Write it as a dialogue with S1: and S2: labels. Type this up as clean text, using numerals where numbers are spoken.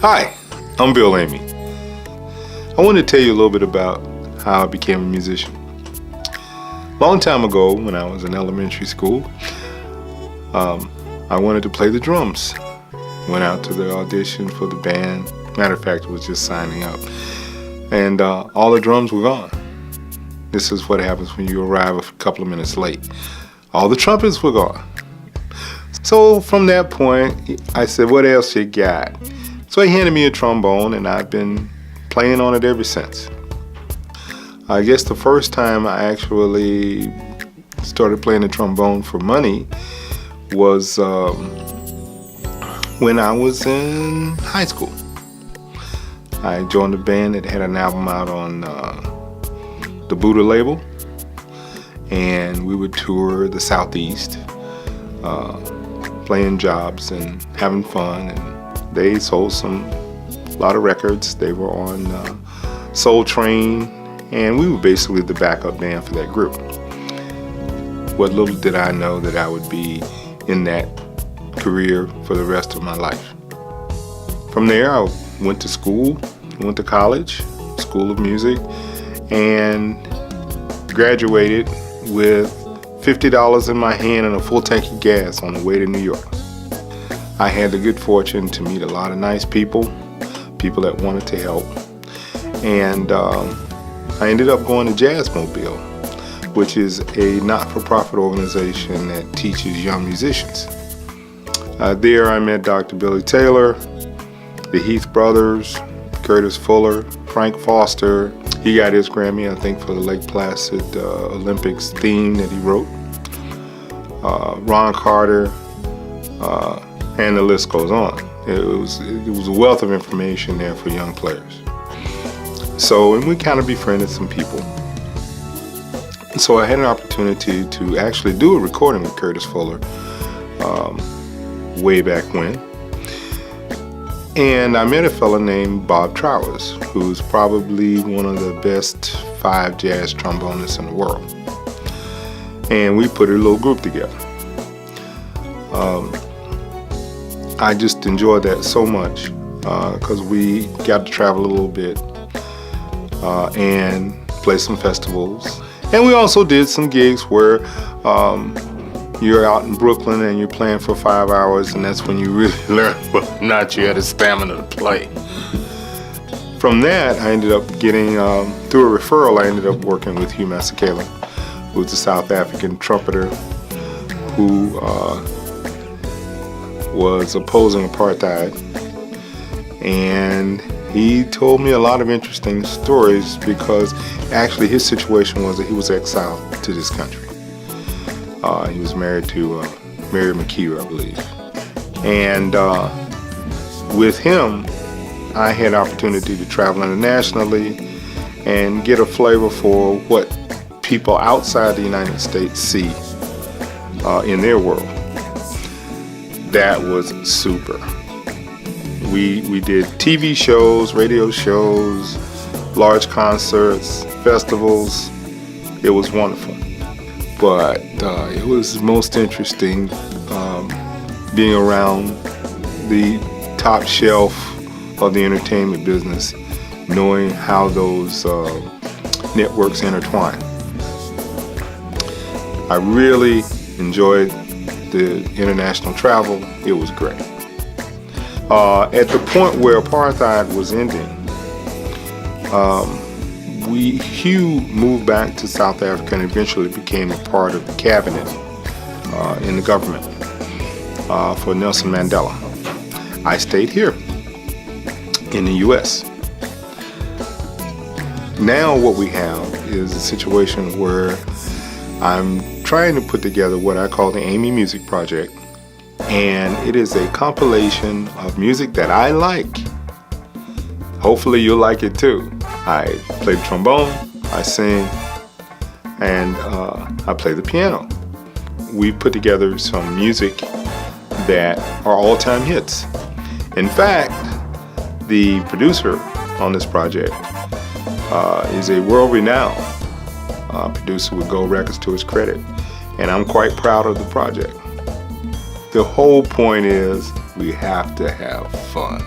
S1: Hi, I'm Bill Amey. I want to tell you a little bit about how I became a musician. Long time ago, when I was in elementary school, I wanted to play the drums. Went out to the audition for the band. Matter of fact, it was just signing up. And all the drums were gone. This is what happens when you arrive a couple of minutes late. All the trumpets were gone. So from that point, I said, what else you got? So he handed me a trombone, and I've been playing on it ever since. I guess the first time I actually started playing the trombone for money was when I was in high school. I joined a band that had an album out on the Buddha label, and we would tour the Southeast, playing jobs and having fun, and they sold a lot of records. They were on Soul Train, and we were basically the backup band for that group. What little did I know that I would be in that career for the rest of my life. From there, I went to school, went to college, School of Music, and graduated with $50 in my hand and a full tank of gas on the way to New York. I had the good fortune to meet a lot of nice people that wanted to help. And I ended up going to Jazzmobile, which is a not-for-profit organization that teaches young musicians. There I met Dr. Billy Taylor, the Heath Brothers, Curtis Fuller, Frank Foster. He got his Grammy, I think, for the Lake Placid Olympics theme that he wrote. Ron Carter, and the list goes on. It was a wealth of information there for young players. So, and we kind of befriended some people. So I had an opportunity to actually do a recording with Curtis Fuller way back when. And I met a fella named Bob Trowers, who's probably one of the best 5 jazz trombonists in the world. And we put a little group together. I just enjoyed that so much because we got to travel a little bit and play some festivals. And we also did some gigs where you're out in Brooklyn and you're playing for 5 hours, and that's when you really learn whether or not you had the stamina to play. From that, I ended up getting, through a referral, I ended up working with Hugh Masekela, who's a South African trumpeter who was opposing apartheid. And he told me a lot of interesting stories because actually his situation was that he was exiled to this country. He was married to Mary McKeever, I believe. And with him, I had opportunity to travel internationally and get a flavor for what people outside the United States see in their world. That was super. We did TV shows, radio shows, large concerts, festivals. It was wonderful. But it was most interesting being around the top shelf of the entertainment business, knowing how those networks intertwine. I really enjoyed the international travel. It was great. At the point where apartheid was ending, Hugh moved back to South Africa and eventually became a part of the cabinet in the government for Nelson Mandela. I stayed here in the U.S. Now what we have is a situation where I'm trying to put together what I call the Amey Music Project, and it is a compilation of music that I like. Hopefully you'll like it too. I play the trombone, I sing, and I play the piano. We put together some music that are all-time hits. In fact, the producer on this project is a world-renowned producer with Gold Records to his credit, and I'm quite proud of the project. The whole point is we have to have fun.